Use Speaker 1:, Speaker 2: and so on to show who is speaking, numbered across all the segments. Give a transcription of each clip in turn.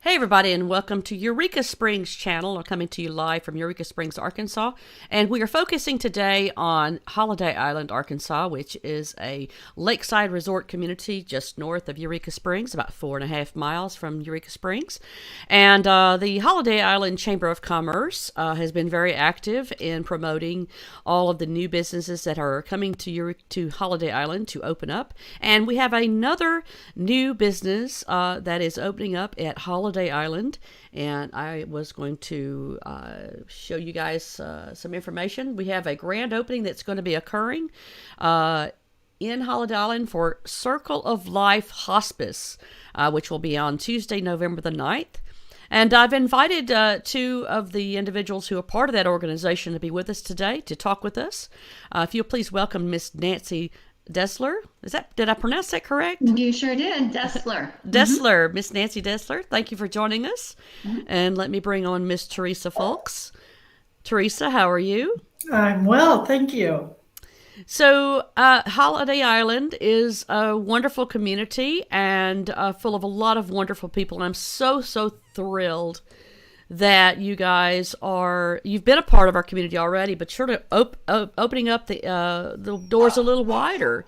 Speaker 1: Hey everybody, and welcome to Eureka Springs channel. I'm coming to you live from Eureka Springs, Arkansas, and we are focusing today on Holiday Island, Arkansas, which is a lakeside resort community just north of Eureka Springs, about 4.5 miles from Eureka Springs. And the Holiday Island Chamber of Commerce has been very active in promoting all of the new businesses that are coming to Holiday Island to open up. And we have another new business that is opening up at Holiday Island, and I was going to show you guys some information. We have a grand opening that's going to be occurring in Holiday Island for Circle of Life Hospice, which will be on Tuesday, November the 9th. And I've invited two of the individuals who are part of that organization to be with us today to talk with us. If you'll please welcome Miss Nancy Dessler. Did I pronounce that correct?
Speaker 2: You sure did. Dessler.
Speaker 1: Dessler, Miss Nancy Dessler. Thank you for joining us. And let me bring on Miss Teresa Folks. Teresa, how are you?
Speaker 3: I'm well, thank you.
Speaker 1: So, Holiday Island is a wonderful community and full of a lot of wonderful people. And I'm so thrilled that you've been a part of our community already, but sort of opening up the doors a little wider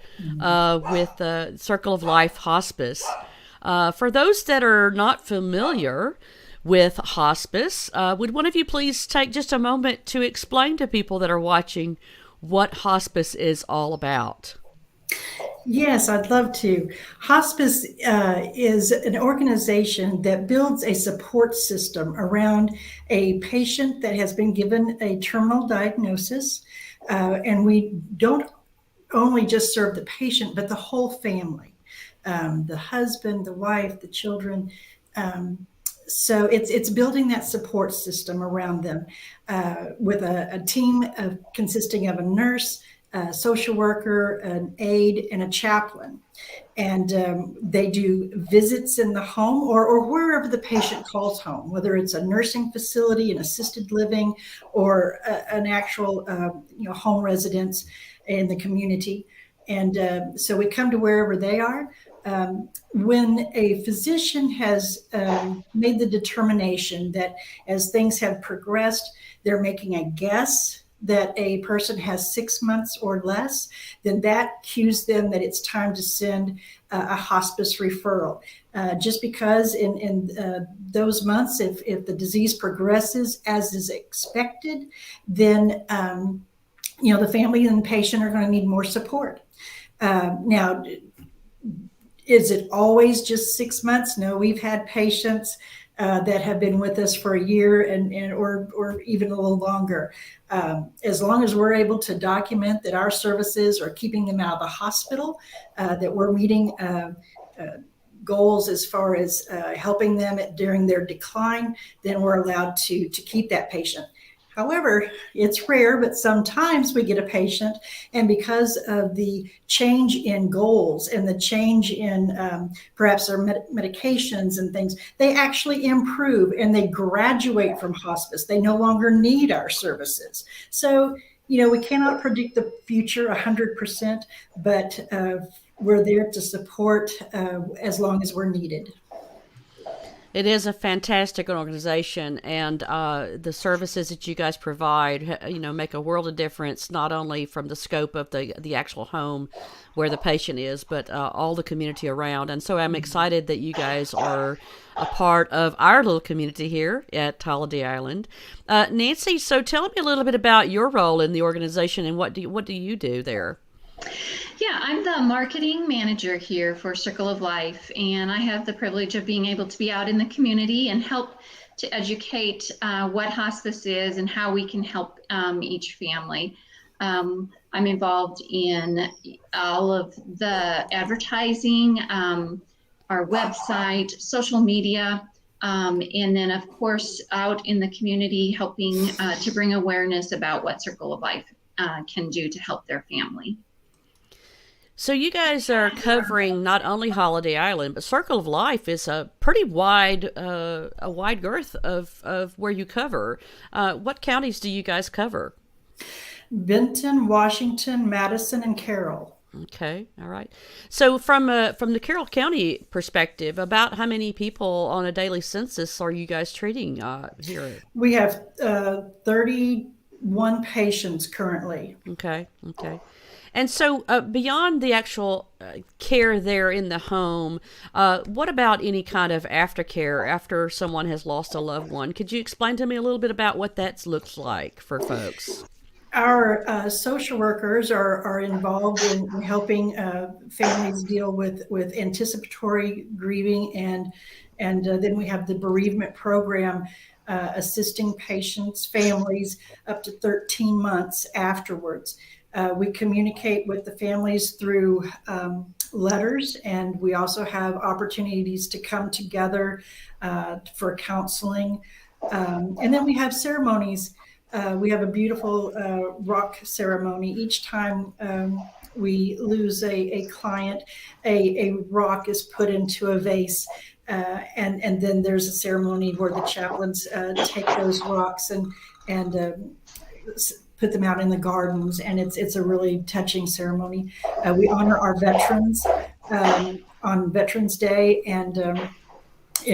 Speaker 1: with Circle of Life Hospice. For those that are not familiar with hospice, would one of you please take just a moment to explain to people that are watching what hospice is all about?
Speaker 3: Yes, I'd love to. Hospice is an organization that builds a support system around a patient that has been given a terminal diagnosis. And we don't only just serve the patient, but the whole family, the husband, the wife, the children. So it's building that support system around them with a team consisting of a nurse, a social worker, an aide, and a chaplain. And they do visits in the home or wherever the patient calls home, whether it's a nursing facility, an assisted living, or an actual home residence in the community. And so we come to wherever they are. When a physician has made the determination that as things have progressed, they're making a guess that a person has 6 months or less, then that cues them that it's time to send a hospice referral. Just because in those months, if the disease progresses as is expected, then the family and the patient are going to need more support. Now, is it always just 6 months? No, we've had patients that have been with us for a year or even a little longer. As long as we're able to document that our services are keeping them out of the hospital, that we're meeting goals as far as helping them during their decline, then we're allowed to keep that patient. However, it's rare, but sometimes we get a patient, and because of the change in goals and the change in perhaps their medications and things, they actually improve and they graduate from hospice. They no longer need our services. So, we cannot predict the future 100%, but we're there to support as long as we're needed.
Speaker 1: It is a fantastic organization, and the services that you guys provide, make a world of difference, not only from the scope of the actual home where the patient is, but all the community around. And so I'm excited that you guys are a part of our little community here at Holiday Island. Nancy, so tell me a little bit about your role in the organization and what do you do there?
Speaker 2: Yeah, I'm the marketing manager here for Circle of Life, and I have the privilege of being able to be out in the community and help to educate what hospice is and how we can help each family. I'm involved in all of the advertising, our website, social media, and then, of course, out in the community helping to bring awareness about what Circle of Life can do to help their family.
Speaker 1: So you guys are covering not only Holiday Island, but Circle of Life is a pretty wide girth of where you cover. What counties do you guys cover?
Speaker 3: Benton, Washington, Madison, and Carroll.
Speaker 1: Okay, all right. So from the Carroll County perspective, about how many people on a daily census are you guys treating here?
Speaker 3: We have 31 patients currently.
Speaker 1: Okay, okay. And so beyond the actual care there in the home, what about any kind of aftercare after someone has lost a loved one? Could you explain to me a little bit about what that looks like for folks?
Speaker 3: Our social workers are involved in helping families deal with anticipatory grieving, and then we have the bereavement program assisting patients, families up to 13 months afterwards. We communicate with the families through letters, and we also have opportunities to come together for counseling. And then we have ceremonies. We have a beautiful rock ceremony. Each time we lose a client, a rock is put into a vase. And then there's a ceremony where the chaplains take those rocks and put them out in the gardens, and it's a really touching ceremony. We honor our veterans on Veterans Day, and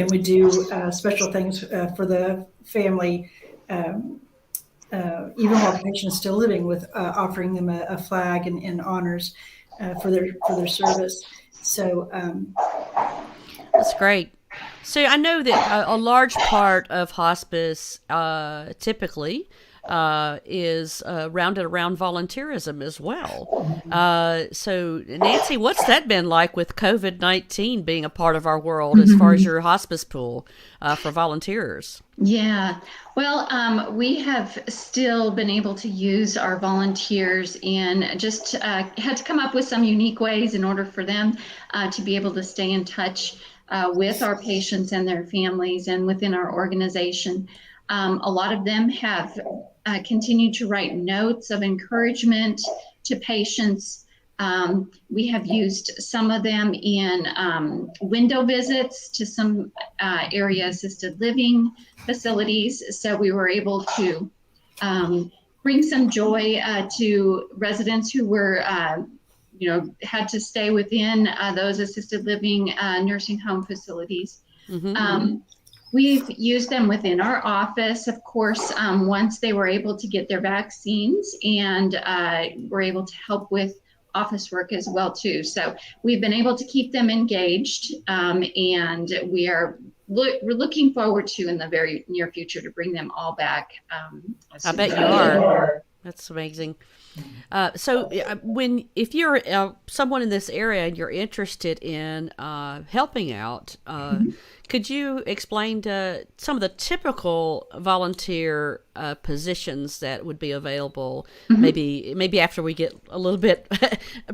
Speaker 3: we do special things for the family. Even while the patient is still living, with offering them a flag and honors for their service. So
Speaker 1: That's great. So I know that a large part of hospice typically is rounded around volunteerism as well. So Nancy, what's that been like with COVID-19 being a part of our world as far as your hospice pool for volunteers?
Speaker 2: Yeah, well, we have still been able to use our volunteers, and just had to come up with some unique ways in order for them to be able to stay in touch with our patients and their families and within our organization. A lot of them have continued to write notes of encouragement to patients. We have used some of them in window visits to some area assisted living facilities. So we were able to bring some joy to residents who were, had to stay within those assisted living nursing home facilities. We've used them within our office, of course, once they were able to get their vaccines, and were able to help with office work as well too. So we've been able to keep them engaged, and we're looking forward to, in the very near future, to bring them all back.
Speaker 1: I bet you are. That's amazing. So if you're someone in this area and you're interested in helping out, could you explain some of the typical volunteer positions that would be available? Maybe after we get a little bit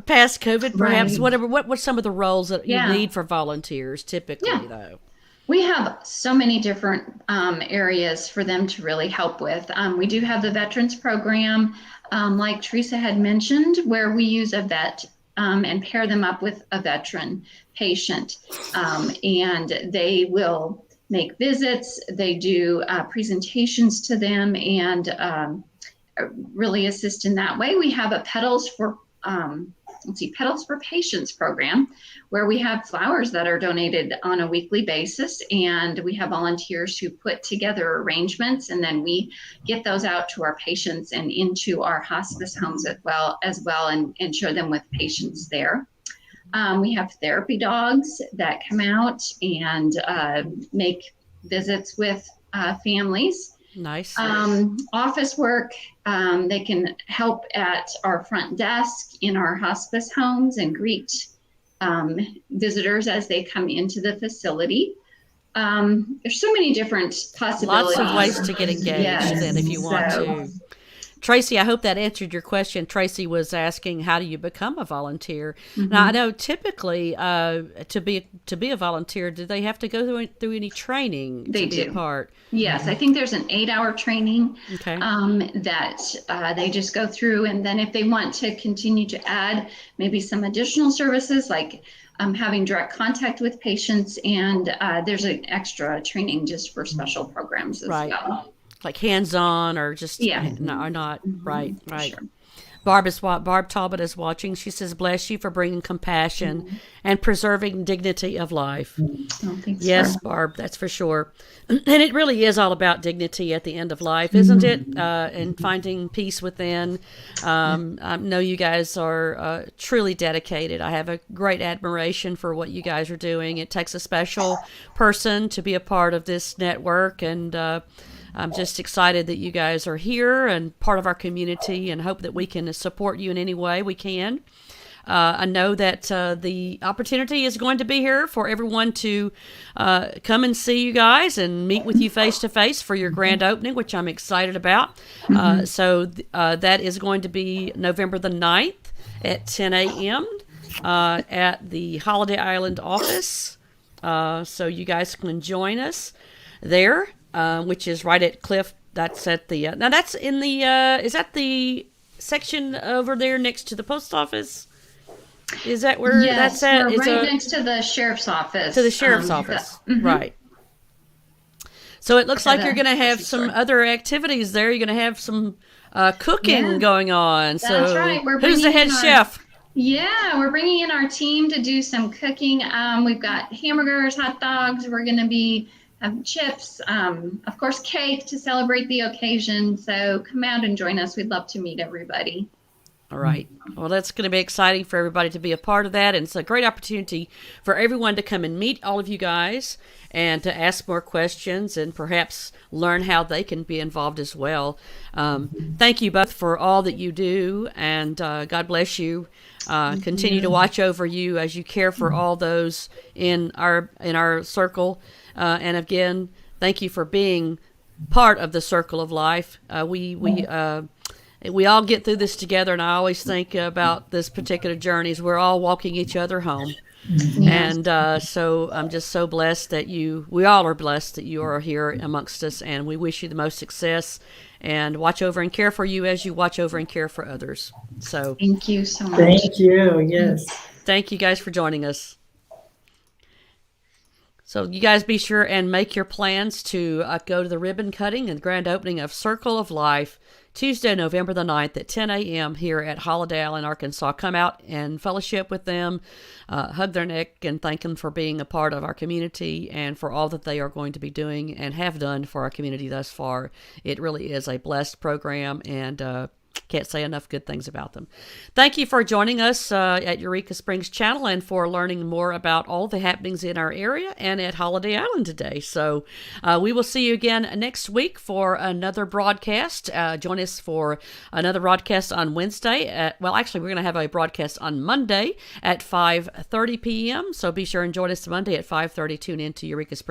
Speaker 1: past COVID, perhaps. Right. Whatever. What's some of the roles that you need for volunteers typically, though?
Speaker 2: We have so many different areas for them to really help with. We do have the veterans program, like Teresa had mentioned, where we use a vet and pair them up with a veteran patient. And they will make visits, they do presentations to them, and really assist in that way. We have a Petals for Patients program, where we have flowers that are donated on a weekly basis, and we have volunteers who put together arrangements, and then we get those out to our patients and into our hospice homes as well, and share them with patients there. We have therapy dogs that come out and make visits with families.
Speaker 1: Nice.
Speaker 2: Office work, they can help at our front desk in our hospice homes and greet visitors as they come into the facility. There's so many different possibilities.
Speaker 1: Lots of ways to get engaged then if you want to. Tracy, I hope that answered your question. Tracy was asking, how do you become a volunteer? Now, I know typically to be a volunteer, do they have to go through any training to be a part?
Speaker 2: Yes, I think there's an 8-hour training that they just go through. And then if they want to continue to add maybe some additional services, like having direct contact with patients, and there's an extra training just for special programs as well.
Speaker 1: Like hands-on or just or not. Right.
Speaker 2: Sure.
Speaker 1: Barb Talbot is watching. She says, "Bless you for bringing compassion and preserving dignity of life."
Speaker 2: Oh, thanks,
Speaker 1: Yes, Barb, that's for sure. And it really is all about dignity at the end of life, isn't it? And finding peace within. I know you guys are truly dedicated. I have a great admiration for what you guys are doing. It takes a special person to be a part of this network, and I'm just excited that you guys are here and part of our community, and hope that we can support you in any way we can. I know that the opportunity is going to be here for everyone to come and see you guys and meet with you face to face for your grand opening, which I'm excited about. So that is going to be November the 9th at 10 a.m. At the Holiday Island office. So you guys can join us there, which is right at Cliff. That's at the, now that's in the, is that the section over there next to the post office? Is that where
Speaker 2: Yes,
Speaker 1: that's at?
Speaker 2: we're right next to the sheriff's office.
Speaker 1: To the sheriff's office, right. So it looks like you're going to have some other activities there. You're going to have some cooking going on. So
Speaker 2: that's right.
Speaker 1: Who's the head chef?
Speaker 2: Yeah, we're bringing in our team to do some cooking. We've got hamburgers, hot dogs. We're going to be chips, of course, cake to celebrate the occasion. So come out and join us. We'd love to meet everybody.
Speaker 1: All right. Well, that's going to be exciting for everybody to be a part of that. And it's a great opportunity for everyone to come and meet all of you guys and to ask more questions and perhaps learn how they can be involved as well. Thank you both for all that you do, and God bless you. Continue to watch over you as you care for all those in our circle. And again, thank you for being part of the Circle of Life. We all get through this together, and I always think about this particular journey as we're all walking each other home. And so I'm just so blessed that we all are blessed that you are here amongst us, and we wish you the most success and watch over and care for you as you watch over and care for others. So
Speaker 2: thank you so much.
Speaker 3: Thank you. Yes.
Speaker 1: Thank you guys for joining us. So you guys be sure and make your plans to go to the ribbon cutting and grand opening of Circle of Life, Tuesday, November the 9th at 10 a.m. here at Holiday Island, Arkansas. Come out and fellowship with them, hug their neck, and thank them for being a part of our community and for all that they are going to be doing and have done for our community thus far. It really is a blessed program, and can't say enough good things about them. Thank you for joining us at Eureka Springs Channel and for learning more about all the happenings in our area and at Holiday Island today. So we will see you again next week for another broadcast. Join us for another broadcast on Wednesday. Well, actually, we're going to have a broadcast on Monday at 5:30 p.m. So be sure and join us Monday at 5:30. Tune in to Eureka Springs.